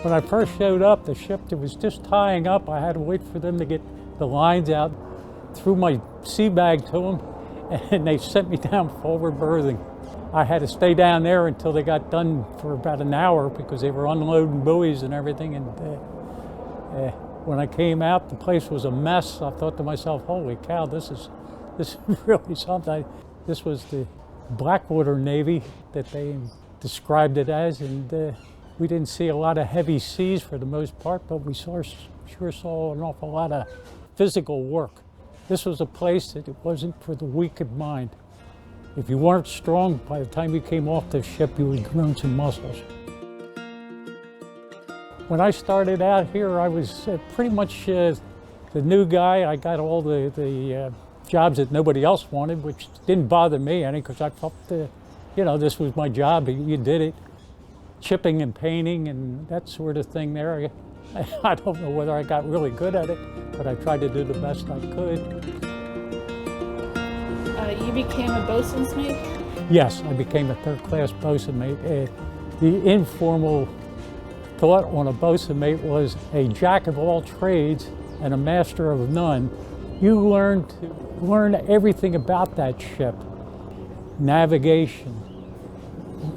When I first showed up, the ship that was just tying up, I had to wait for them to get the lines out, threw my sea bag to them, and they sent me down forward berthing. I had to stay down there until they got done for about an hour because they were unloading buoys and everything. And when I came out, the place was a mess. I thought to myself, holy cow, this is really something. This was the Blackwater Navy that they described it as, and we didn't see a lot of heavy seas for the most part, but we sure saw an awful lot of physical work. This was a place that it wasn't for the weak of mind. If you weren't strong, by the time you came off the ship, you had grown some muscles. When I started out here, I was pretty much the new guy. I got all the jobs that nobody else wanted, which didn't bother me any, because I felt, this was my job. You did it. Chipping and painting and that sort of thing there. I don't know whether I got really good at it, but I tried to do the best I could. You became a boatswain's mate? Yes, I became a third-class boatswain mate. The informal thought on a boatswain mate was a jack of all trades and a master of none. You learn everything about that ship. Navigation,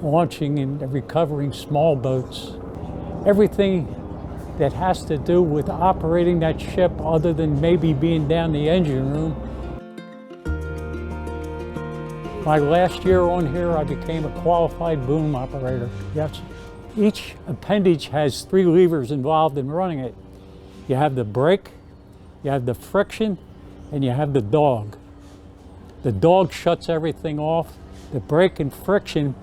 launching and recovering small boats. Everything that has to do with operating that ship other than maybe being down the engine room. My last year on here, I became a qualified boom operator. Yes. Each appendage has 3 levers involved in running it. You have the brake, you have the friction, and you have the dog. The dog shuts everything off. The brake and friction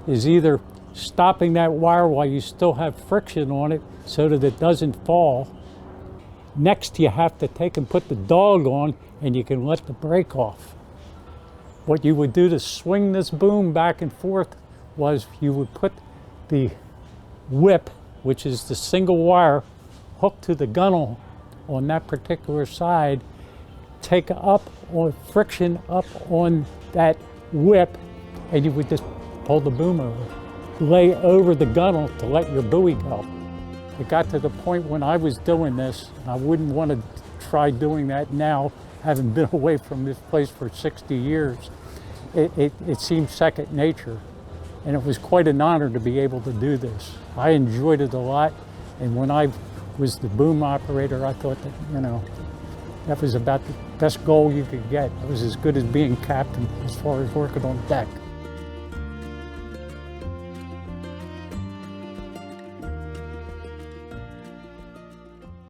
is either stopping that wire while you still have friction on it so that it doesn't fall. Next, you have to take and put the dog on, and you can let the brake off. What you would do to swing this boom back and forth was you would put the whip, which is the single wire, hooked to the gunnel on that particular side, take up on friction up on that whip, and you would just pull the boom over. Lay over the gunnel to let your buoy go. It got to the point when I was doing this, and I wouldn't want to try doing that now, having been away from this place for 60 years. It seemed second nature, and it was quite an honor to be able to do this. I enjoyed it a lot, and when I was the boom operator, I thought that, that was about the best goal you could get. It was as good as being captain as far as working on deck.